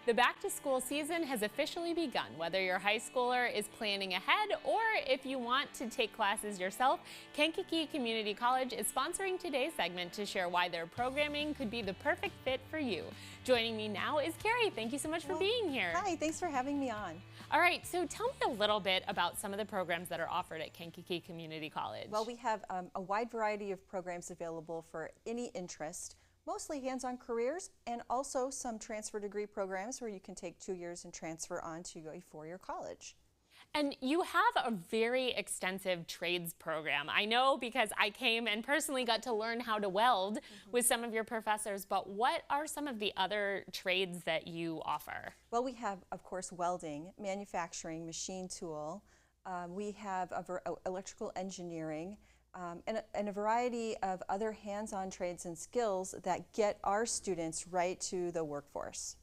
The back-to-school season has officially begun. Whether your high schooler is planning ahead or if you want to take classes yourself, Kankakee Community College is sponsoring today's segment to share why their programming could be the perfect fit for you. Joining me now is Carrie. Thank you so much for being here. Hi, thanks for having me on. All right, so tell me a little bit about some of the programs that are offered at Kankakee Community College. Well, we have a wide variety of programs available for any interest. Mostly hands-on careers and also some transfer degree programs where you can take 2 years and transfer on to a four-year college. And you have a very extensive trades program. I know because I came and personally got to learn how to weld with some of your professors, but what are some of the other trades that you offer? Well, we have, of course, welding, manufacturing, machine tool. We have electrical engineering, and a variety of other hands-on trades and skills that get our students right to the workforce.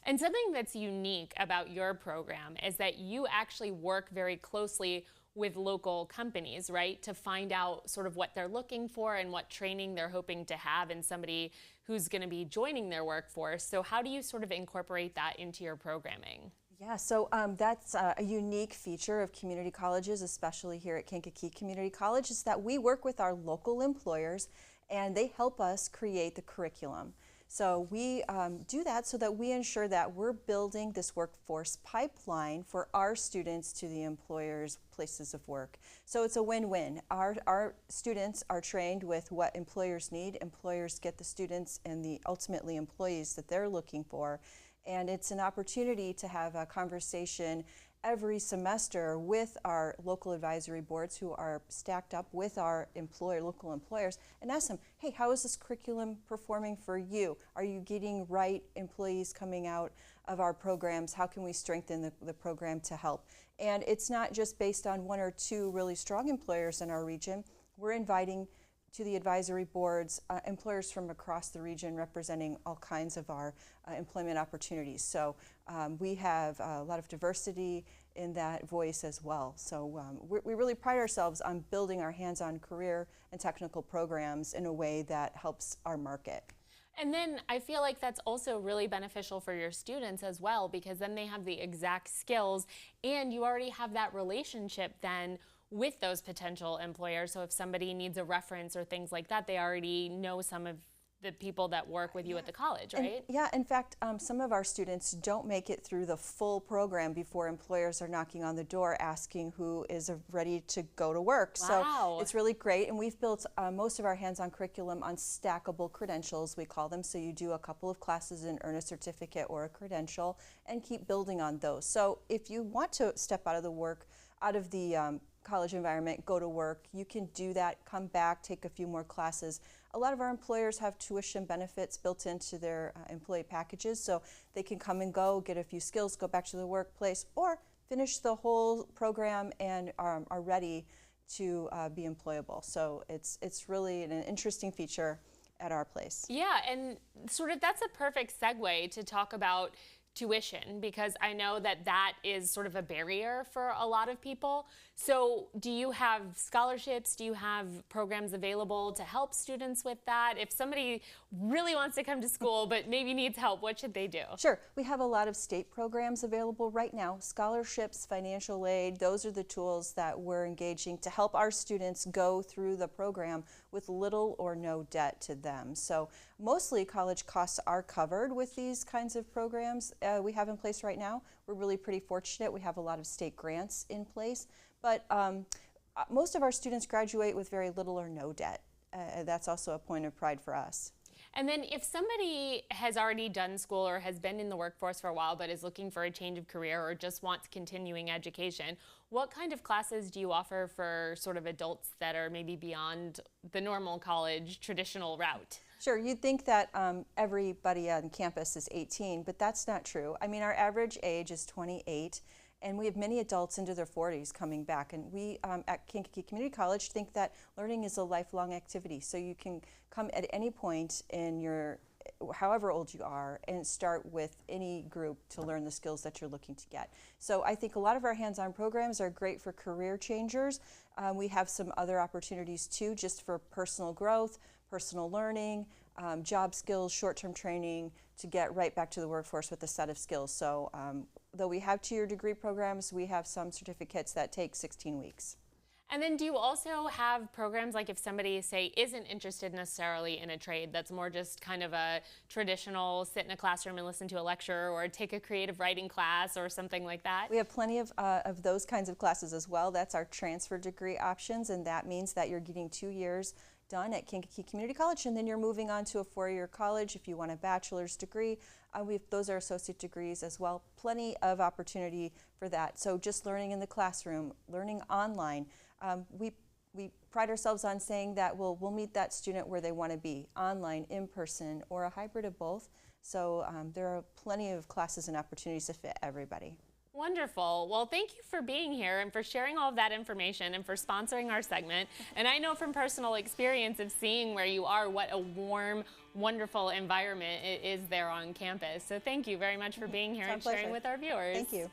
And something that's unique about your program is that you actually work very closely with local companies, right, to find out sort of what they're looking for and what training they're hoping to have in somebody who's going to be joining their workforce. So how do you sort of incorporate that into your programming? Yeah, so that's a unique feature of community colleges, especially here at Kankakee Community College, is that we work with our local employers and they help us create the curriculum. So we do that so that we ensure that we're building this workforce pipeline for our students to the employers' places of work. So it's a win-win. Our students are trained with what employers need. Employers get the students and the ultimately employees that they're looking for. And it's an opportunity to have a conversation every semester with our local advisory boards who are stacked up with our local employers and ask them, hey, how is this curriculum performing for you? Are you getting right employees coming out of our programs? How can we strengthen the program to help? And it's not just based on one or two really strong employers in our region. We're inviting to the advisory boards, employers from across the region representing all kinds of our employment opportunities. So we have a lot of diversity in that voice as well. So we really pride ourselves on building our hands-on career and technical programs in a way that helps our market. And then I feel like that's also really beneficial for your students as well, because then they have the exact skills and you already have that relationship then with those potential employers. So if somebody needs a reference or things like that, they already know some of the people that work with you at the college, right? Yeah, in fact, some of our students don't make it through the full program before employers are knocking on the door asking who is ready to go to work. Wow. So it's really great, and we've built most of our hands-on curriculum on stackable credentials, we call them. So you do a couple of classes and earn a certificate or a credential and keep building on those. So if you want to step out of the college environment, go to work, you can do that, come back, take a few more classes. A lot of our employers have tuition benefits built into their employee packages, so they can come and go, get a few skills, go back to the workplace, or finish the whole program and are ready to be employable. So it's really an interesting feature at our place. Yeah, and sort of that's a perfect segue to talk about tuition, because I know that that is sort of a barrier for a lot of people. So do you have scholarships? Do you have programs available to help students with that? If somebody really wants to come to school but maybe needs help, what should they do? Sure. We have a lot of state programs available right now. Scholarships, financial aid, those are the tools that we're engaging to help our students go through the program with little or no debt to them. So mostly college costs are covered with these kinds of programs we have in place right now. We're really pretty fortunate. We have a lot of state grants in place, but most of our students graduate with very little or no debt. That's also a point of pride for us. And then if somebody has already done school or has been in the workforce for a while but is looking for a change of career or just wants continuing education, what kind of classes do you offer for sort of adults that are maybe beyond the normal college traditional route? Sure, you'd think that everybody on campus is 18, but that's not true. I mean, our average age is 28, and we have many adults into their 40s coming back. And we at Kankakee Community College think that learning is a lifelong activity. So you can come at any point in your, however old you are, and start with any group to learn the skills that you're looking to get. So I think a lot of our hands-on programs are great for career changers. We have some other opportunities too, just for personal growth, personal learning, job skills, short-term training to get right back to the workforce with a set of skills. So though we have 2-year degree programs, we have some certificates that take 16 weeks. And then do you also have programs like if somebody, say, isn't interested necessarily in a trade, that's more just kind of a traditional sit in a classroom and listen to a lecture or take a creative writing class or something like that? We have plenty of those kinds of classes as well. That's our transfer degree options, and that means that you're getting 2 years done at Kankakee Community College, and then you're moving on to a 4-year college if you want a bachelor's degree. Those are associate degrees as well. Plenty of opportunity for that. So just learning in the classroom, learning online. We pride ourselves on saying that we'll meet that student where they want to be, online, in person, or a hybrid of both. So there are plenty of classes and opportunities to fit everybody. Wonderful. Well, thank you for being here and for sharing all of that information and for sponsoring our segment. And I know from personal experience of seeing where you are, what a warm, wonderful environment it is there on campus. So thank you very much for being here and sharing with our viewers. Thank you.